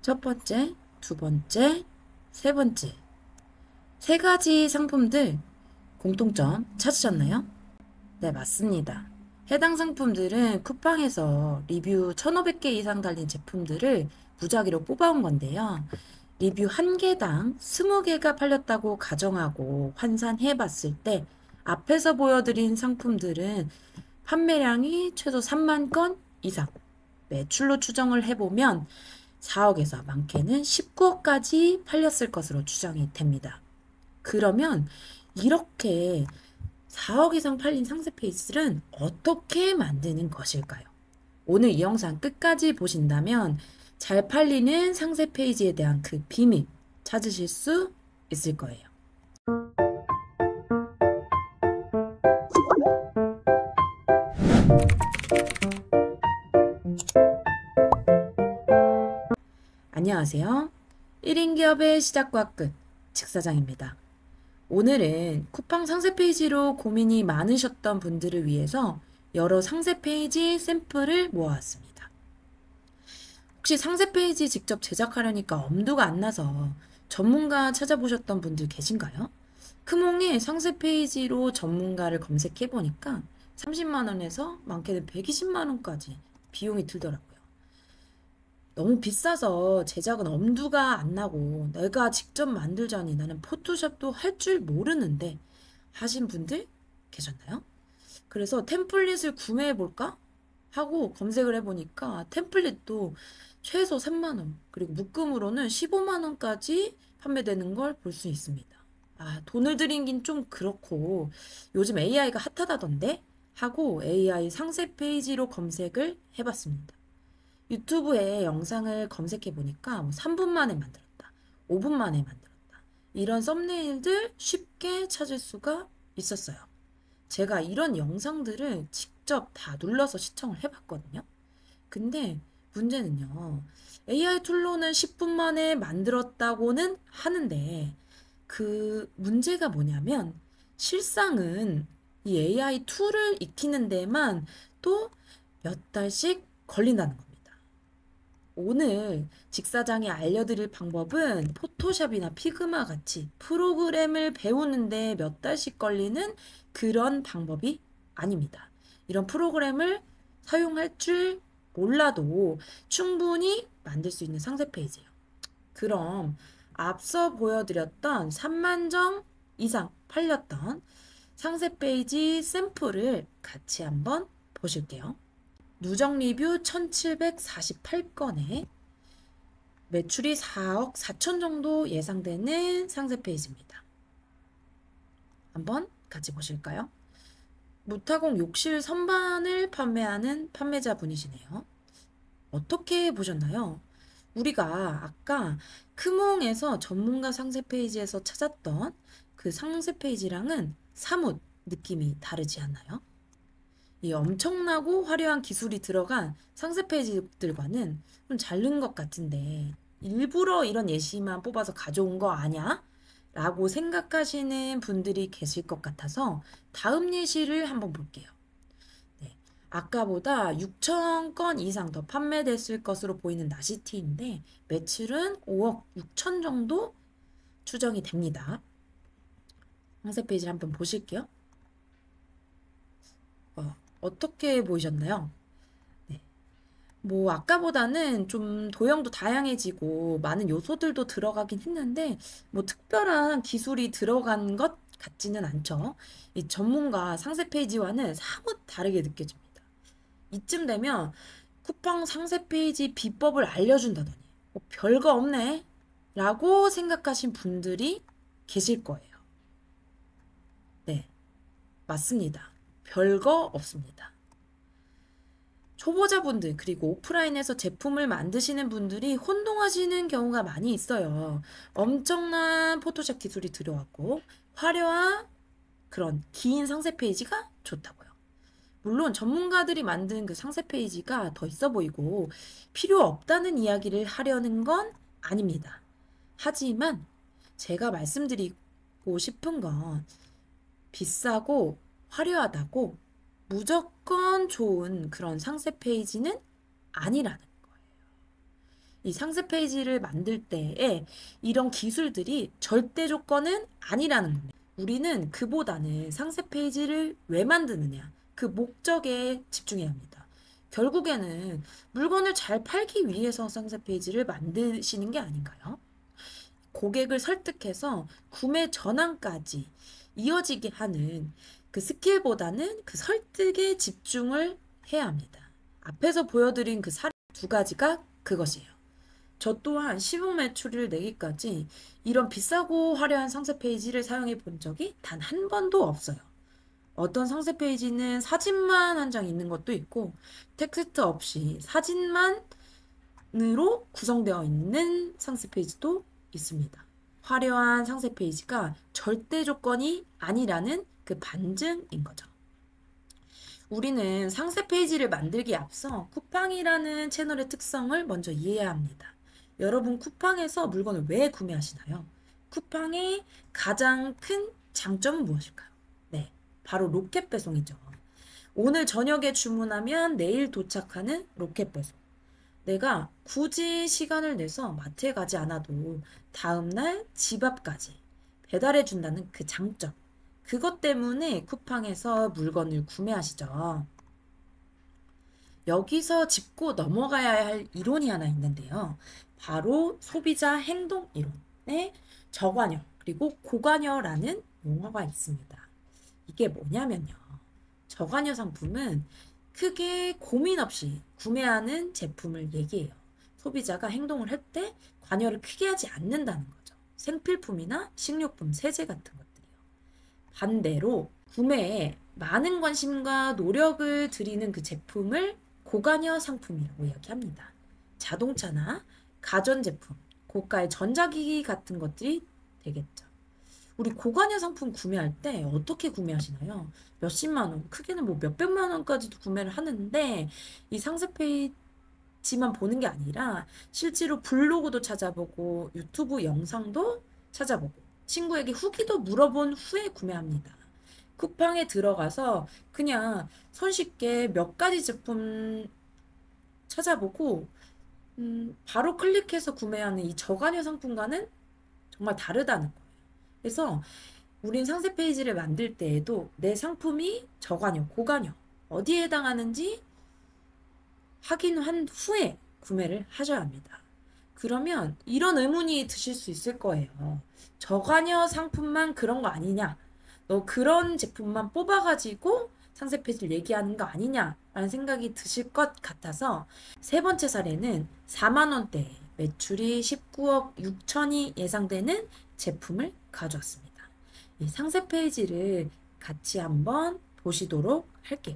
첫 번째, 두 번째, 세 번째. 세 가지 상품들 공통점 찾으셨나요? 네, 맞습니다. 해당 상품들은 쿠팡에서 리뷰 1,500개 이상 달린 제품들을 무작위로 뽑아온 건데요. 리뷰 한 개당 20개가 팔렸다고 가정하고 환산해 봤을 때 앞에서 보여드린 상품들은 판매량이 최소 3만 건 이상, 매출로 추정을 해보면 4억에서 많게는 19억까지 팔렸을 것으로 추정이 됩니다. 그러면 이렇게 4억 이상 팔린 상세 페이지를 어떻게 만드는 것일까요? 오늘 이 영상 끝까지 보신다면 잘 팔리는 상세 페이지에 대한 그 비밀 찾으실 수 있을 거예요. 안녕하세요. 1인 기업의 시작과 끝, 직사장입니다. 오늘은 쿠팡 상세 페이지로 고민이 많으셨던 분들을 위해서 여러 상세 페이지 샘플을 모아왔습니다. 혹시 상세 페이지 직접 제작하려니까 엄두가 안 나서 전문가 찾아보셨던 분들 계신가요? 크몽에 상세 페이지로 전문가를 검색해 보니까 30만 원에서 많게는 120만 원까지 비용이 들더라고요. 너무 비싸서 제작은 엄두가 안 나고 내가 직접 만들자니 나는 포토샵도 할 줄 모르는데 하신 분들 계셨나요? 그래서 템플릿을 구매해 볼까 하고 검색을 해보니까 템플릿도 최소 3만 원, 그리고 묶음으로는 15만 원까지 판매되는 걸 볼 수 있습니다. 아, 돈을 들이긴 좀 그렇고 요즘 AI가 핫하다던데 하고 AI 상세 페이지로 검색을 해봤습니다. 유튜브에 영상을 검색해 보니까 뭐 3분 만에 만들었다, 5분 만에 만들었다, 이런 썸네일들 쉽게 찾을 수가 있었어요. 제가 이런 영상들을 직접 다 눌러서 시청을 해봤거든요. 근데 문제는요, AI 툴로는 10분 만에 만들었다고는 하는데 그 문제가 뭐냐면 실상은 이 AI 툴을 익히는 데만 또 몇 달씩 걸린다는 겁니다. 오늘 직사장이 알려드릴 방법은 포토샵이나 피그마 같이 프로그램을 배우는데 몇 달씩 걸리는 그런 방법이 아닙니다. 이런 프로그램을 사용할 줄 몰라도 충분히 만들 수 있는 상세 페이지예요. 그럼 앞서 보여드렸던 3만 점 이상 팔렸던 상세 페이지 샘플을 같이 한번 보실게요. 누적 리뷰 1748건에 매출이 4억 4천 정도 예상되는 상세 페이지입니다. 한번 같이 보실까요? 무타공 욕실 선반을 판매하는 판매자분이시네요. 어떻게 보셨나요? 우리가 아까 크몽에서 전문가 상세 페이지에서 찾았던 그 상세 페이지랑은 사뭇 느낌이 다르지 않나요? 이 엄청나고 화려한 기술이 들어간 상세 페이지들과는 좀 다른 것 같은데 일부러 이런 예시만 뽑아서 가져온 거 아냐? 라고 생각하시는 분들이 계실 것 같아서 다음 예시를 한번 볼게요. 네, 아까보다 6천 건 이상 더 판매됐을 것으로 보이는 나시티인데 매출은 5억 6천 정도 추정이 됩니다. 상세 페이지를 한번 보실게요. 어떻게 보이셨나요? 네. 뭐 아까보다는 좀 도형도 다양해지고 많은 요소들도 들어가긴 했는데 뭐 특별한 기술이 들어간 것 같지는 않죠. 이 전문가 상세 페이지와는 사뭇 다르게 느껴집니다. 이쯤 되면 쿠팡 상세 페이지 비법을 알려준다더니 별거 없네 라고 생각하신 분들이 계실 거예요. 네, 맞습니다. 별거 없습니다. 초보자분들 그리고 오프라인에서 제품을 만드시는 분들이 혼동하시는 경우가 많이 있어요. 엄청난 포토샵 기술이 들어왔고 화려한 그런 긴 상세 페이지가 좋다고요. 물론 전문가들이 만든 그 상세 페이지가 더 있어 보이고 필요 없다는 이야기를 하려는 건 아닙니다. 하지만 제가 말씀드리고 싶은 건 비싸고 화려하다고 무조건 좋은 그런 상세 페이지는 아니라는 거예요. 이 상세 페이지를 만들 때에 이런 기술들이 절대 조건은 아니라는 겁니다. 우리는 그보다는 상세 페이지를 왜 만드느냐, 그 목적에 집중해야 합니다. 결국에는 물건을 잘 팔기 위해서 상세 페이지를 만드시는 게 아닌가요? 고객을 설득해서 구매 전환까지 이어지게 하는 그 스킬보다는 그 설득에 집중을 해야 합니다. 앞에서 보여드린 그 사례 두 가지가 그것이에요. 저 또한 시분 매출을 내기까지 이런 비싸고 화려한 상세 페이지를 사용해 본 적이 단 한 번도 없어요. 어떤 상세 페이지는 사진만 한 장 있는 것도 있고 텍스트 없이 사진만으로 구성되어 있는 상세 페이지도 있습니다. 화려한 상세 페이지가 절대 조건이 아니라는 그 반증인 거죠. 우리는 상세 페이지를 만들기에 앞서 쿠팡이라는 채널의 특성을 먼저 이해해야 합니다. 여러분 쿠팡에서 물건을 왜 구매하시나요? 쿠팡의 가장 큰 장점은 무엇일까요? 네, 바로 로켓 배송이죠. 오늘 저녁에 주문하면 내일 도착하는 로켓 배송. 내가 굳이 시간을 내서 마트에 가지 않아도 다음날 집 앞까지 배달해 준다는 그 장점. 그것 때문에 쿠팡에서 물건을 구매하시죠. 여기서 짚고 넘어가야 할 이론이 하나 있는데요. 바로 소비자 행동 이론의 저관여 그리고 고관여라는 용어가 있습니다. 이게 뭐냐면요. 저관여 상품은 크게 고민 없이 구매하는 제품을 얘기해요. 소비자가 행동을 할 때 관여를 크게 하지 않는다는 거죠. 생필품이나 식료품, 세제 같은 것들이요. 반대로 구매에 많은 관심과 노력을 들이는 그 제품을 고관여 상품이라고 이야기합니다. 자동차나 가전제품, 고가의 전자기기 같은 것들이 되겠죠. 우리 고관여 상품 구매할 때 어떻게 구매하시나요? 몇십만 원, 크게는 뭐 몇백만 원까지도 구매를 하는데 이 상세 페이지만 보는 게 아니라 실제로 블로그도 찾아보고 유튜브 영상도 찾아보고 친구에게 후기도 물어본 후에 구매합니다. 쿠팡에 들어가서 그냥 손쉽게 몇 가지 제품 찾아보고 바로 클릭해서 구매하는 이 저관여 상품과는 정말 다르다는 거예요. 그래서 우린 상세 페이지를 만들 때에도 내 상품이 저관여, 고관여 어디에 해당하는지 확인한 후에 구매를 하셔야 합니다. 그러면 이런 의문이 드실 수 있을 거예요. 저관여 상품만 그런 거 아니냐? 너 그런 제품만 뽑아가지고 상세 페이지를 얘기하는 거 아니냐라는 생각이 드실 것 같아서 세 번째 사례는 4만 원대 매출이 19억 6천이 예상되는 제품을 가져왔습니다. 이 상세 페이지를 같이 한번 보시도록 할게요.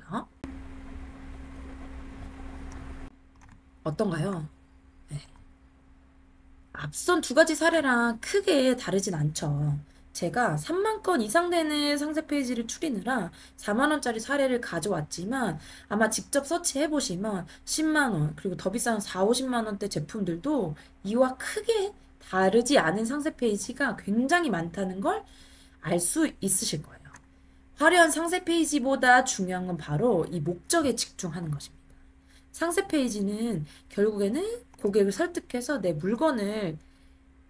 어떤가요? 네. 앞선 두 가지 사례랑 크게 다르진 않죠. 제가 3만 건 이상 되는 상세 페이지를 추리느라 4만 원짜리 사례를 가져왔지만 아마 직접 서치해 보시면 10만 원 그리고 더 비싼 4, 50만 원대 제품들도 이와 크게 다르지 않은 상세 페이지가 굉장히 많다는 걸 알 수 있으실 거예요. 화려한 상세 페이지보다 중요한 건 바로 이 목적에 집중하는 것입니다. 상세 페이지는 결국에는 고객을 설득해서 내 물건을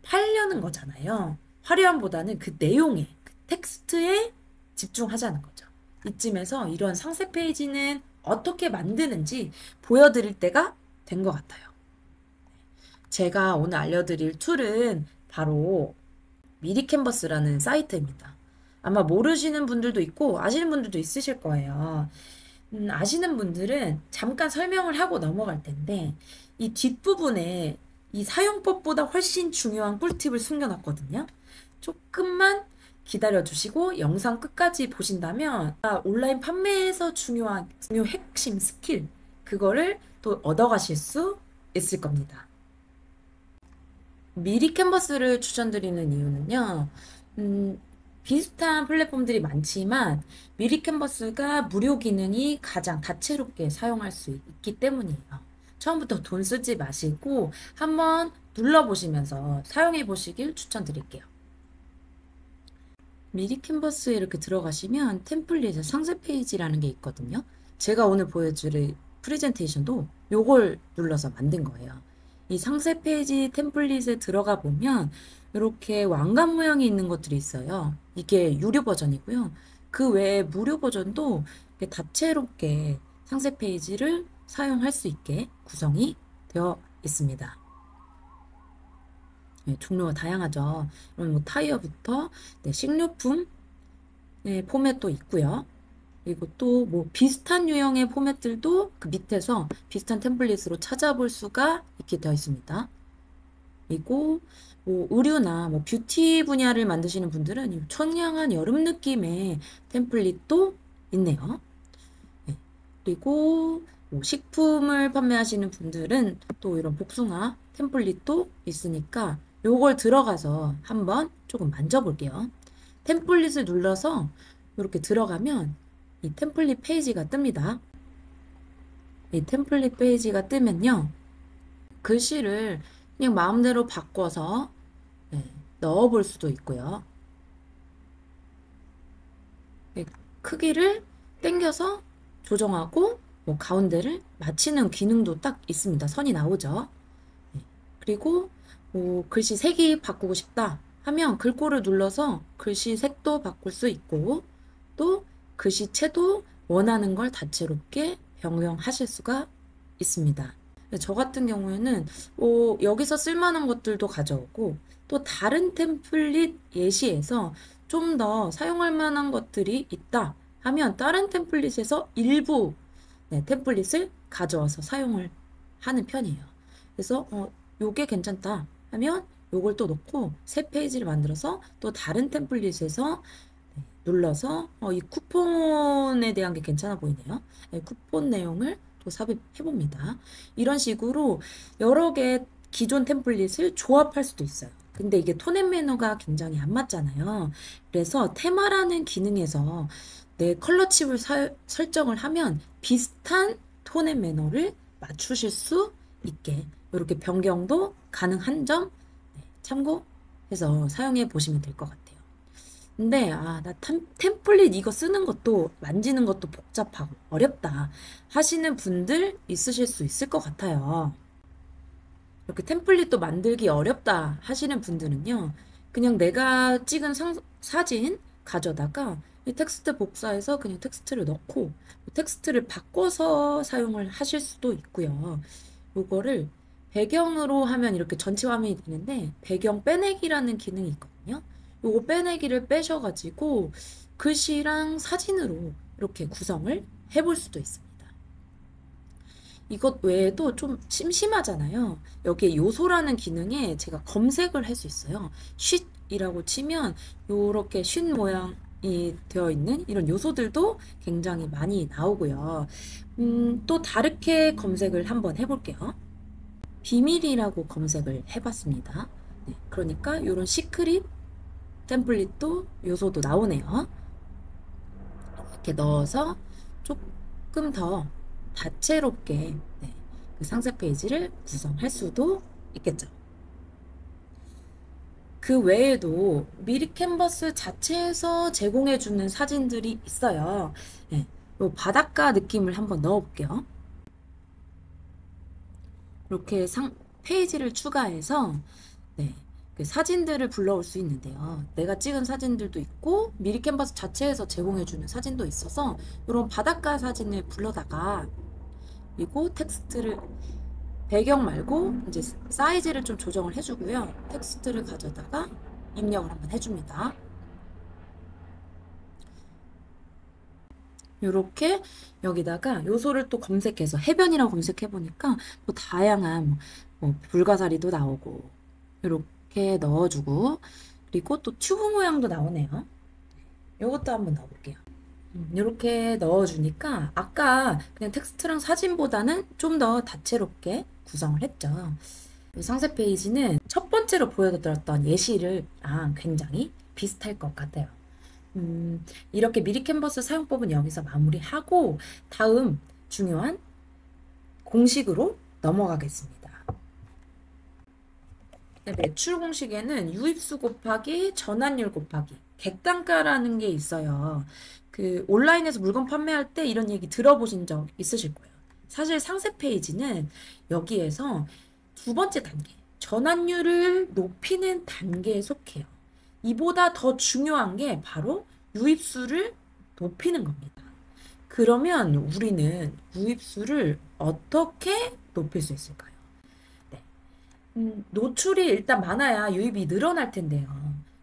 팔려는 거잖아요. 화려함보다는 그 내용에, 그 텍스트에 집중하자는 거죠. 이쯤에서 이런 상세 페이지는 어떻게 만드는지 보여드릴 때가 된 것 같아요. 제가 오늘 알려드릴 툴은 바로 미리캔버스라는 사이트입니다. 아마 모르시는 분들도 있고 아시는 분들도 있으실 거예요. 아시는 분들은 잠깐 설명을 하고 넘어갈 텐데 이 뒷부분에 이 사용법보다 훨씬 중요한 꿀팁을 숨겨놨거든요. 조금만 기다려 주시고 영상 끝까지 보신다면 온라인 판매에서 중요한 핵심 스킬 그거를 또 얻어가실 수 있을 겁니다. 미리 캔버스를 추천드리는 이유는요. 비슷한 플랫폼들이 많지만 미리 캔버스가 무료 기능이 가장 다채롭게 사용할 수 있기 때문이에요. 처음부터 돈 쓰지 마시고 한번 눌러보시면서 사용해 보시길 추천드릴게요. 미리 캔버스에 이렇게 들어가시면 템플릿에 상세 페이지라는 게 있거든요. 제가 오늘 보여줄 프레젠테이션도 요걸 눌러서 만든 거예요. 이 상세 페이지 템플릿에 들어가 보면 이렇게 왕관 모양이 있는 것들이 있어요. 이게 유료 버전이고요. 그 외에 무료 버전도 이렇게 다채롭게 상세 페이지를 사용할 수 있게 구성이 되어 있습니다. 네, 종류가 다양하죠. 그럼 뭐 타이어부터 네, 식료품 네, 포맷도 있고요. 그리고 또 뭐 비슷한 유형의 포맷들도 그 밑에서 비슷한 템플릿으로 찾아볼 수가 있게 되어 있습니다. 그리고 뭐 의류나 뭐 뷰티 분야를 만드시는 분들은 이 청량한 여름 느낌의 템플릿도 있네요. 네. 그리고 뭐 식품을 판매하시는 분들은 또 이런 복숭아 템플릿도 있으니까 요걸 들어가서 한번 조금 만져볼게요. 템플릿을 눌러서 이렇게 들어가면 이 템플릿 페이지가 뜹니다. 이 템플릿 페이지가 뜨면요. 글씨를 그냥 마음대로 바꿔서 네, 넣어볼 수도 있고요. 네, 크기를 당겨서 조정하고 뭐 가운데를 맞추는 기능도 딱 있습니다. 선이 나오죠. 네, 그리고 뭐 글씨 색이 바꾸고 싶다 하면 글꼴을 눌러서 글씨 색도 바꿀 수 있고 또 글씨체도 원하는 걸 다채롭게 변경하실 수가 있습니다. 저 같은 경우에는 여기서 쓸만한 것들도 가져오고 또 다른 템플릿 예시에서 좀 더 사용할 만한 것들이 있다 하면 다른 템플릿에서 일부 네, 템플릿을 가져와서 사용을 하는 편이에요. 그래서 요게 괜찮다 하면 요걸 또 넣고 새 페이지를 만들어서 또 다른 템플릿에서 네, 눌러서 이 쿠폰에 대한 게 괜찮아 보이네요. 네, 쿠폰 내용을 또 삽입해 봅니다. 이런 식으로 여러 개 기존 템플릿을 조합할 수도 있어요. 근데 이게 톤앤 매너가 굉장히 안 맞잖아요. 그래서 테마라는 기능에서 내 컬러 칩을 설정을 하면 비슷한 톤앤 매너를 맞추실 수 있게 이렇게 변경도 가능한 점 네, 참고해서 사용해 보시면 될 것 같아요. 근데 나 템플릿 이거 쓰는 것도 만지는 것도 복잡하고 어렵다 하시는 분들 있으실 수 있을 것 같아요. 이렇게 템플릿도 만들기 어렵다 하시는 분들은요. 그냥 내가 찍은 사진 가져다가 이 텍스트 복사해서 그냥 텍스트를 넣고 텍스트를 바꿔서 사용을 하실 수도 있고요. 요거를 배경으로 하면 이렇게 전체 화면이 되는데 배경 빼내기라는 기능이 있거든요. 요거 빼내기를 빼셔가지고 글씨랑 사진으로 이렇게 구성을 해볼 수도 있습니다. 이것 외에도 좀 심심하잖아요. 여기에 요소라는 기능에 제가 검색을 할 수 있어요. 쉿이라고 치면 요렇게 쉿 모양이 되어 있는 이런 요소들도 굉장히 많이 나오고요. 또 다르게 검색을 한번 해볼게요. 비밀이라고 검색을 해봤습니다. 네, 그러니까 이런 시크릿 템플릿도 요소도 나오네요. 이렇게 넣어서 조금 더 다채롭게 네, 그 상세 페이지를 구성할 수도 있겠죠. 그 외에도 미리 캔버스 자체에서 제공해주는 사진들이 있어요. 네, 요 바닷가 느낌을 한번 넣어볼게요. 이렇게 페이지를 추가해서 네, 그 사진들을 불러올 수 있는데요. 내가 찍은 사진들도 있고 미리 캔버스 자체에서 제공해주는 사진도 있어서 이런 바닷가 사진을 불러다가 그리고 텍스트를 배경 말고 이제 사이즈를 좀 조정을 해주고요. 텍스트를 가져다가 입력을 한번 해줍니다. 이렇게 여기다가 요소를 또 검색해서 해변이라고 검색해보니까 또 다양한 뭐 불가사리도 나오고 이렇게 넣어주고 그리고 또 튜브 모양도 나오네요. 이것도 한번 넣어볼게요. 이렇게 넣어주니까 아까 그냥 텍스트랑 사진보다는 좀 더 다채롭게 구성을 했죠. 상세 페이지는 첫 번째로 보여드렸던 예시랑 굉장히 비슷할 것 같아요. 이렇게 미리 캔버스 사용법은 여기서 마무리하고 다음 중요한 공식으로 넘어가겠습니다. 매출 공식에는 유입수 곱하기 전환율 곱하기 객단가라는 게 있어요. 그 온라인에서 물건 판매할 때 이런 얘기 들어보신 적 있으실 거예요. 사실 상세 페이지는 여기에서 두 번째 단계, 전환율을 높이는 단계에 속해요. 이보다 더 중요한 게 바로 유입수를 높이는 겁니다. 그러면 우리는 유입수를 어떻게 높일 수 있을까요? 네. 노출이 일단 많아야 유입이 늘어날 텐데요.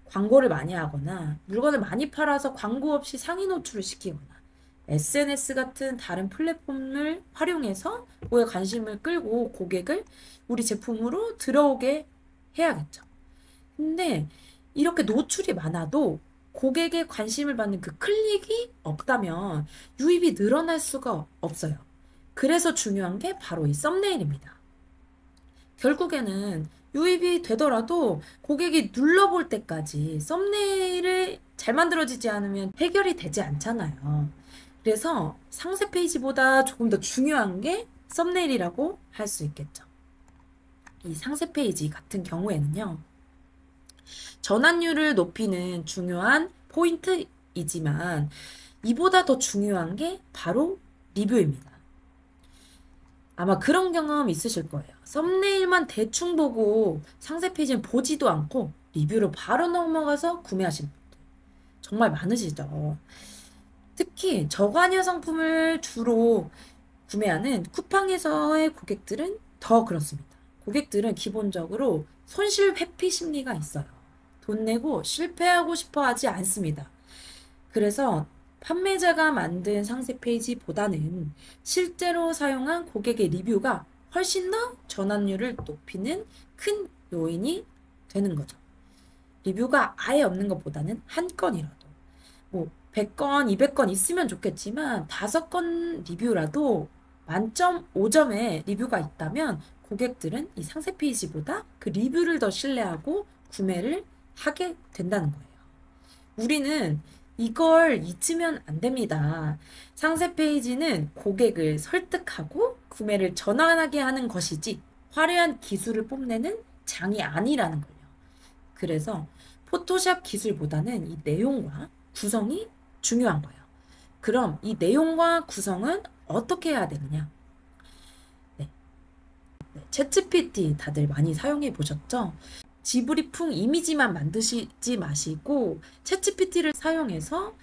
광고를 많이 하거나 물건을 많이 팔아서 광고 없이 상위 노출을 시키거나 SNS 같은 다른 플랫폼을 활용해서 고객 관심을 끌고 고객을 우리 제품으로 들어오게 해야겠죠. 근데 이렇게 노출이 많아도 고객의 관심을 받는 그 클릭이 없다면 유입이 늘어날 수가 없어요. 그래서 중요한 게 바로 이 썸네일입니다. 결국에는 유입이 되더라도 고객이 눌러볼 때까지 썸네일을 잘 만들어지지 않으면 해결이 되지 않잖아요. 그래서 상세 페이지보다 조금 더 중요한 게 썸네일이라고 할 수 있겠죠. 이 상세 페이지 같은 경우에는요, 전환율을 높이는 중요한 포인트이지만 이보다 더 중요한 게 바로 리뷰입니다. 아마 그런 경험 있으실 거예요. 썸네일만 대충 보고 상세 페이지는 보지도 않고 리뷰로 바로 넘어가서 구매하시는 분들 정말 많으시죠. 특히 저관여 상품을 주로 구매하는 쿠팡에서의 고객들은 더 그렇습니다. 고객들은 기본적으로 손실 회피 심리가 있어요. 돈 내고 실패하고 싶어 하지 않습니다. 그래서 판매자가 만든 상세 페이지보다는 실제로 사용한 고객의 리뷰가 훨씬 더 전환율을 높이는 큰 요인이 되는 거죠. 리뷰가 아예 없는 것보다는 한 건이라도, 뭐 100건, 200건 있으면 좋겠지만 5건 리뷰라도 만점 5점의 리뷰가 있다면 고객들은 이 상세 페이지보다 그 리뷰를 더 신뢰하고 구매를 하게 된다는 거예요. 우리는 이걸 잊으면 안 됩니다. 상세 페이지는 고객을 설득하고 구매를 전환하게 하는 것이지 화려한 기술을 뽐내는 장이 아니라는 거예요. 그래서 포토샵 기술보다는 이 내용과 구성이 중요한 거예요. 그럼 이 내용과 구성은 어떻게 해야 되느냐? 네. 챗GPT 다들 많이 사용해 보셨죠? 지브리풍 이미지만 만드시지 마시고 챗GPT를 사용해서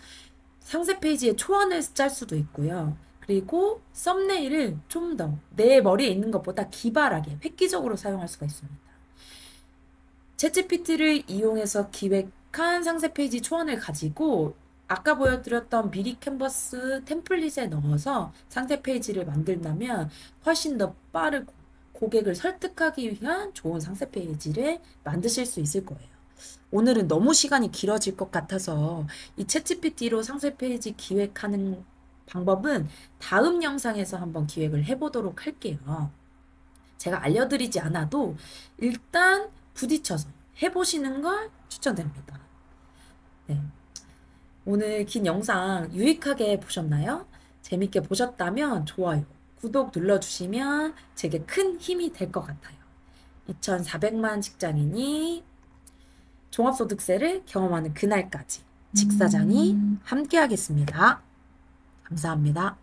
상세 페이지에 초안을 짤 수도 있고요. 그리고 썸네일을 좀 더 내 머리에 있는 것보다 기발하게 획기적으로 사용할 수가 있습니다. 챗GPT를 이용해서 기획한 상세 페이지 초안을 가지고 아까 보여드렸던 미리 캔버스 템플릿에 넣어서 상세 페이지를 만든다면 훨씬 더 빠르고 고객을 설득하기 위한 좋은 상세 페이지를 만드실 수 있을 거예요. 오늘은 너무 시간이 길어질 것 같아서 이 챗GPT로 상세 페이지 기획하는 방법은 다음 영상에서 한번 기획을 해보도록 할게요. 제가 알려드리지 않아도 일단 부딪혀서 해보시는 걸 추천드립니다. 네. 오늘 긴 영상 유익하게 보셨나요? 재밌게 보셨다면 좋아요, 구독 눌러주시면 제게 큰 힘이 될 것 같아요. 2,400만 직장인이 종합소득세를 경험하는 그날까지 직사장이 함께하겠습니다. 감사합니다.